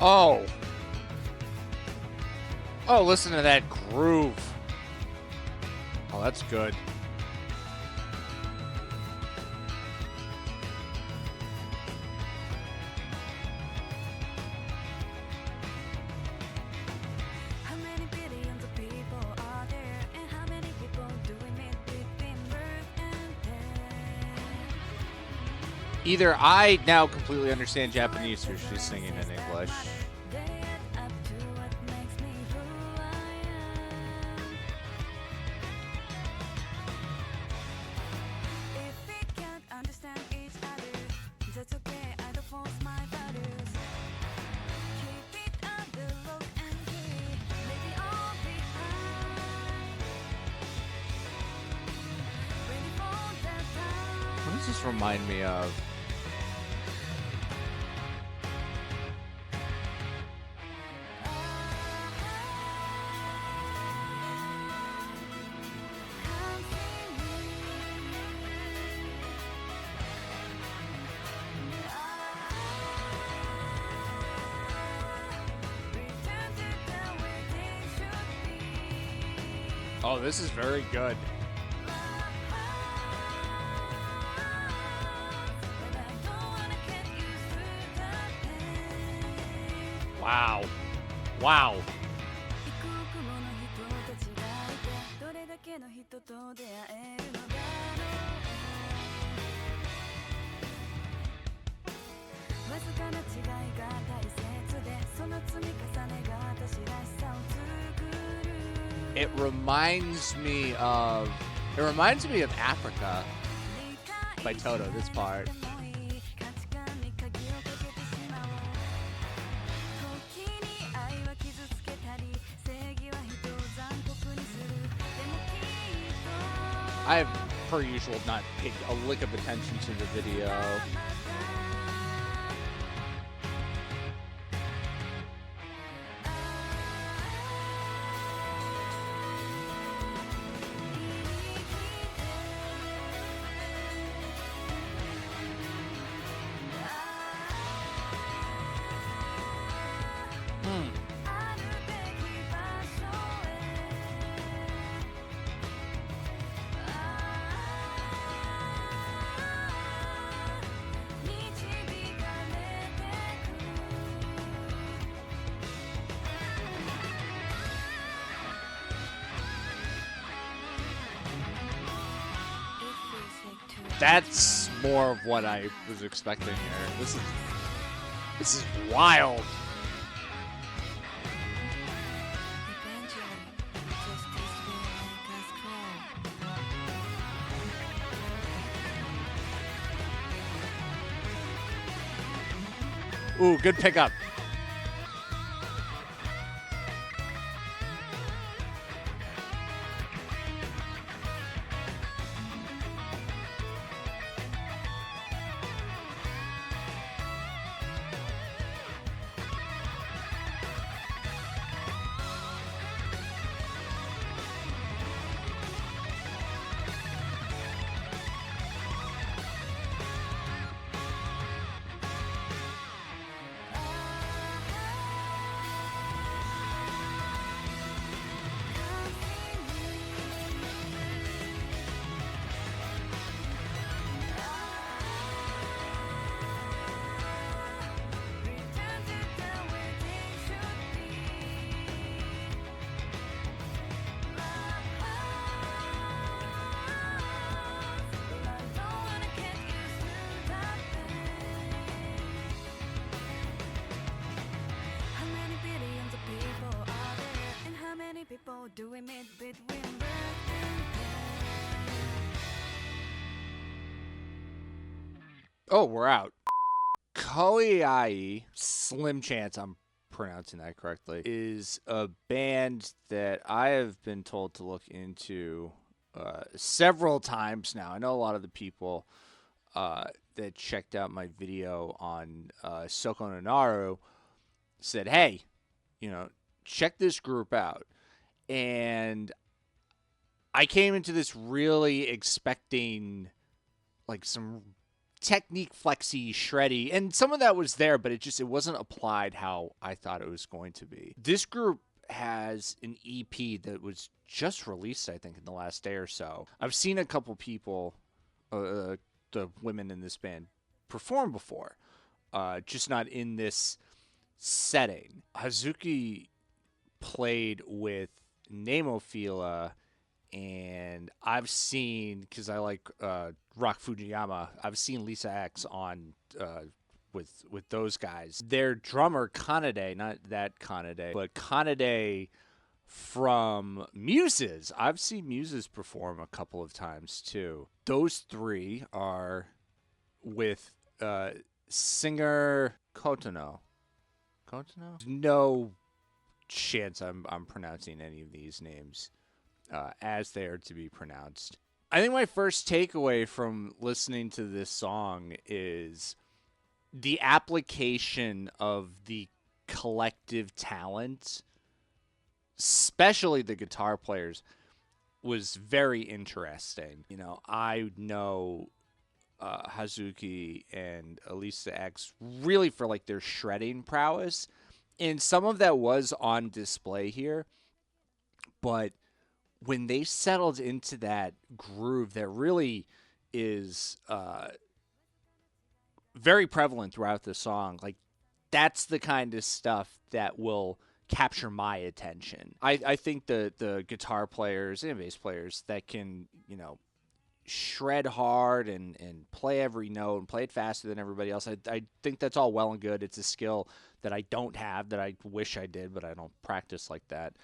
Oh. Oh, listen to that groove. Oh, that's good. Either I now completely understand Japanese or she's singing in English. What does this remind me of? Oh, this is very good. Wow. Wow. It reminds me of Africa by Toto, this part. I have, per usual, not paid a lick of attention to the video. That's more of what I was expecting here. This is wild. Ooh, good pickup. Oh, we're out. KOIAI, slim chance I'm pronouncing that correctly, is a band that I have been told to look into several times now. I know a lot of the people that checked out my video on Soko no Naru said, hey, check this group out. And I came into this really expecting like some technique flexy, shreddy, and some of that was there, but it wasn't applied how I thought it was going to be. This group has an EP that was just released, I think, in the last day or so. I've seen a couple people, the women in this band, perform before, just not in this setting. Hazuki played with Nemophila, and I've seen, because I like Rock Fujiyama, I've seen Li-Sa-X on with those guys. Their drummer Kanade, not that Kanade, but Kanade from Muses. I've seen Muses perform a couple of times too. Those three are with singer Kotono. Kotono? No chance I'm pronouncing any of these names as they are to be pronounced. I think my first takeaway from listening to this song is the application of the collective talent, especially the guitar players, was very interesting. You know, I know Hazuki and Li-Sa-X really for like their shredding prowess, and some of that was on display here, but when they settled into that groove that really is very prevalent throughout the song, like that's the kind of stuff that will capture my attention. I think the guitar players and bass players that can, you know, shred hard and play every note and play it faster than everybody else, I think that's all well and good. It's a skill that I don't have, that I wish I did, but I don't practice like that.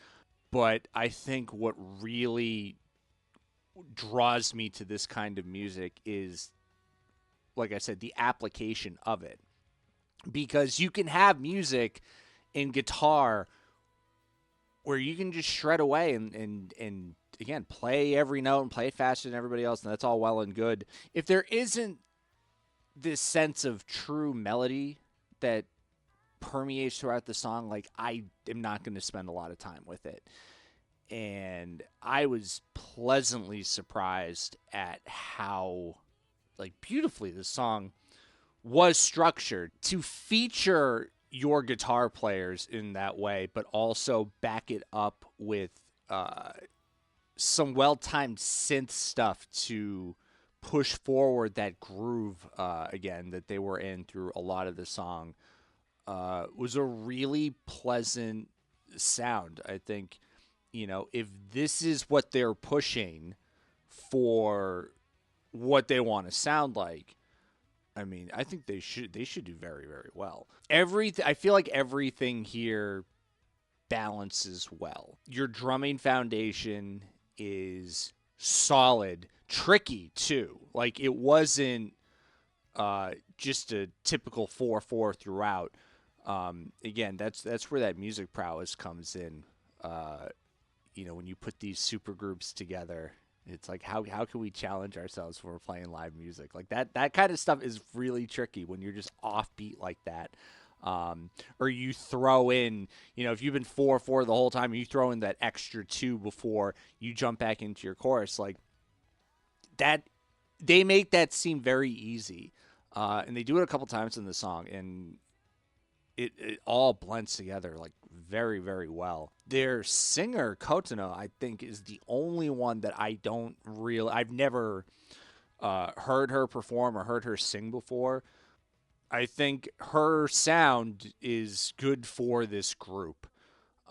But I think what really draws me to this kind of music is, like I said, the application of it. Because you can have music in guitar where you can just shred away and again, play every note and play it faster than everybody else, and that's all well and good. If there isn't this sense of true melody that permeates throughout the song, like, I am not going to spend a lot of time with it. And I was pleasantly surprised at how, like, beautifully the song was structured to feature your guitar players in that way, but also back it up with some well-timed synth stuff to push forward that groove again that they were in through a lot of the song. Was a really pleasant sound. I think, you know, if this is what they're pushing for what they want to sound like, I mean, I think they should do very, very well. I feel like everything here balances well. Your drumming foundation is solid, tricky too. Like, it wasn't just a typical 4/4 throughout. Again, that's where that music prowess comes in. You know, when you put these super groups together, it's like, how can we challenge ourselves when we're playing live music? Like, that kind of stuff is really tricky when you're just offbeat like that. Or you throw in, you know, if you've been 4/4 the whole time, you throw in that extra 2 before you jump back into your chorus, like that. They make that seem very easy, and they do it a couple times in the song, and it all blends together like very, very well. Their singer Kotono, I think, is the only one that I've never heard her perform or heard her sing before. I think her sound is good for this group.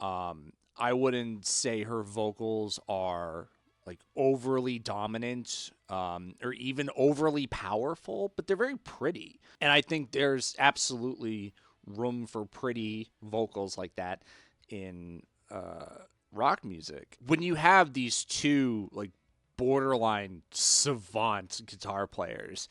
I wouldn't say her vocals are like overly dominant or even overly powerful, but they're very pretty. And I think there's absolutely room for pretty vocals like that in rock music. When you have these two like borderline savant guitar players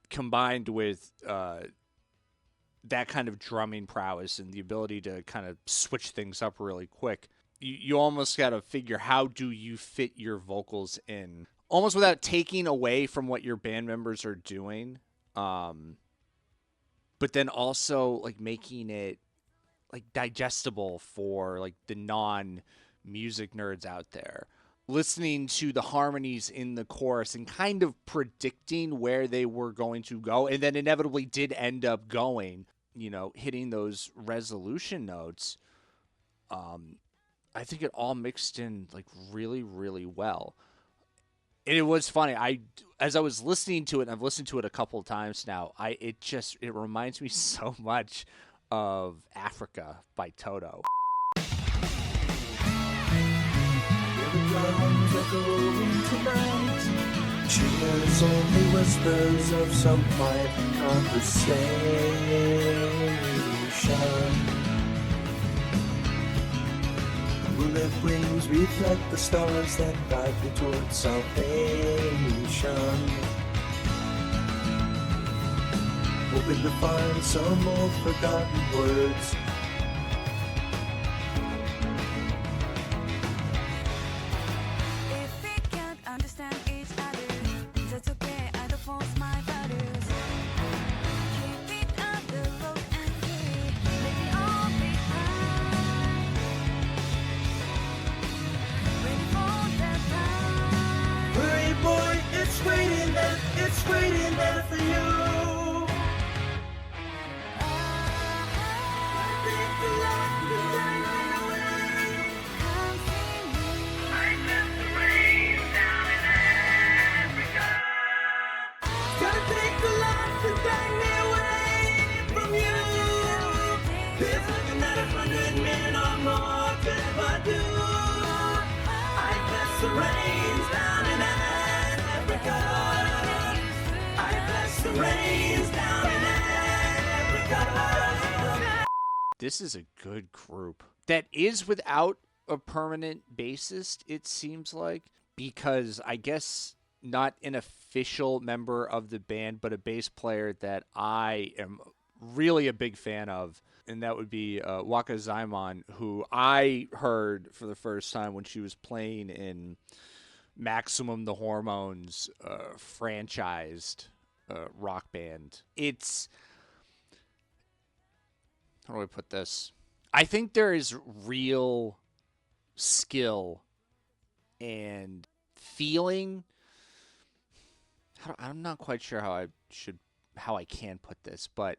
combined with that kind of drumming prowess and the ability to kind of switch things up really quick, you almost got to figure, how do you fit your vocals in almost without taking away from what your band members are doing, but then also like making it like digestible for like the non music nerds out there. listening to the harmonies in the chorus and kind of predicting where they were going to go, and then inevitably did end up going, hitting those resolution notes. I think it all mixed in like really, really well. And it was funny. As I was listening to it, and I've listened to it a couple of times now, it reminds me so much of Africa by Toto. Cheers, only whispers of some quiet conversation. Moonlit wings reflect the stars that guide me towards salvation. Hoping to find some old forgotten words. It's waiting there for you. This is a good group that is without a permanent bassist, it seems like, because I guess not an official member of the band, but a bass player that I am really a big fan of, and that would be Wakazaemon, who I heard for the first time when she was playing in Maximum the Hormones franchised rock band. It's... How do I put this? I think there is real skill and feeling. I'm not quite sure how I can put this, but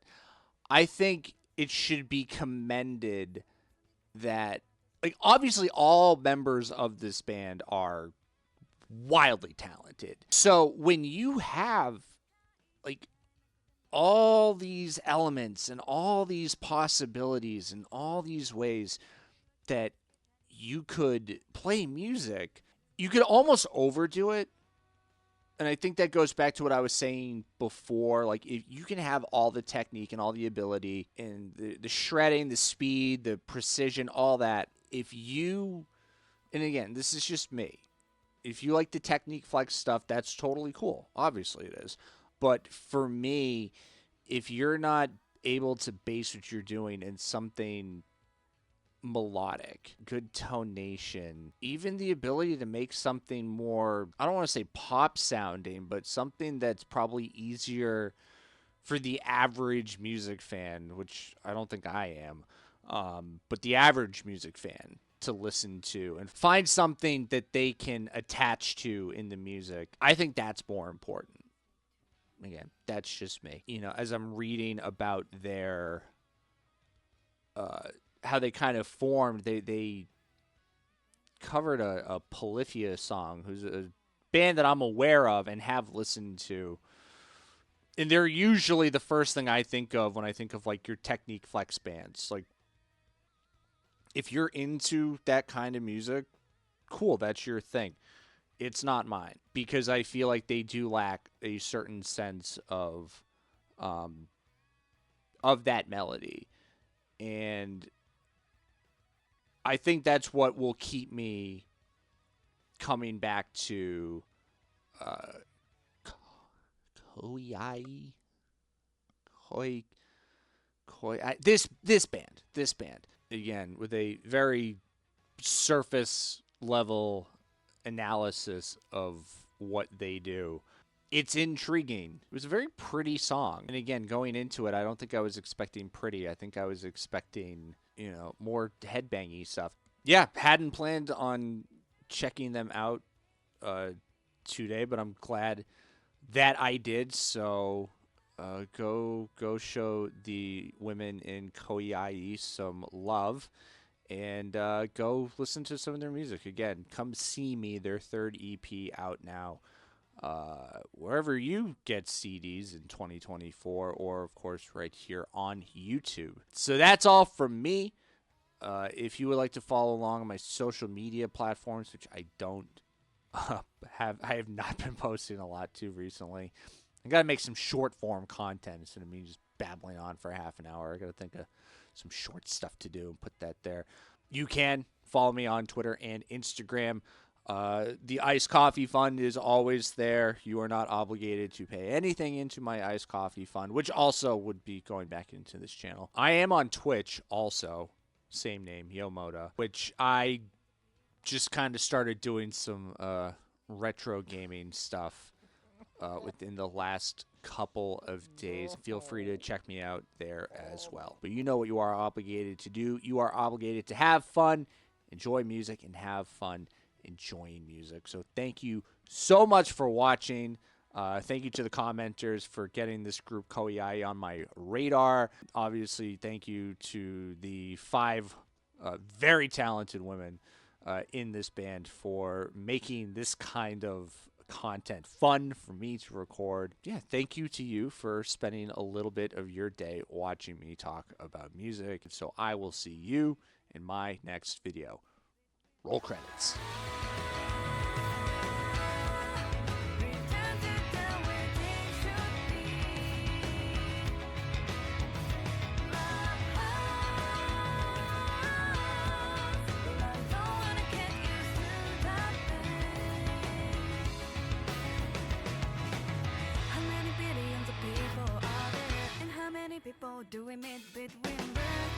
I think it should be commended that, like, obviously all members of this band are wildly talented. So when you have, like, all these elements and all these possibilities and all these ways that you could play music, you could almost overdo it. And I think that goes back to what I was saying before. Like, if you can have all the technique and all the ability and the shredding, the speed, the precision, all that, if you, and again, this is just me, if you like the technique flex stuff, that's totally cool. Obviously it is. But for me, if you're not able to base what you're doing in something melodic, good tonation, even the ability to make something more, I don't want to say pop sounding, but something that's probably easier for the average music fan, which I don't think I am, but the average music fan to listen to and find something that they can attach to in the music, I think that's more important. Again, that's just me. You know, as I'm reading about their, how they kind of formed, they covered a Polyphia song, who's a band that I'm aware of and have listened to. And they're usually the first thing I think of when I think of, like, your technique flex bands. Like, if you're into that kind of music, cool, that's your thing. It's not mine, because I feel like they do lack a certain sense of that melody. And I think that's what will keep me coming back to KOIAI. This band again, with a very surface level analysis of what they do. It's intriguing. It was a very pretty song. And again, going into it, I don't think I was expecting pretty. I think I was expecting, more headbangy stuff. Yeah, hadn't planned on checking them out today, but I'm glad that I did. So go show the women in KOIAI some love, and go listen to some of their music. Again, Come See Me, their third EP out now. Wherever you get CDs in 2024, or of course right here on YouTube. So that's all from me. If you would like to follow along on my social media platforms, which I don't I have not been posting a lot too recently. I gotta make some short form content instead of me just babbling on for half an hour. I gotta think of some short stuff to do and put that there. You can follow me on Twitter and Instagram. The Iced Coffee Fund is always there. You are not obligated to pay anything into my Iced Coffee Fund, which also would be going back into this channel. I am on Twitch also, same name, Yomoda, which I just kind of started doing some retro gaming stuff within the last couple of days. Feel free to check me out there as well. But you know what you are obligated to do. You are obligated to have fun, enjoy music, and have fun enjoying music. So thank you so much for watching. Thank you to the commenters for getting this group KOIAI on my radar. Obviously, thank you to the 5 very talented women in this band for making this kind of content fun for me to record. Yeah, thank you to you for spending a little bit of your day watching me talk about music. So I will see you in my next video. Roll credits. People do we meet between birds?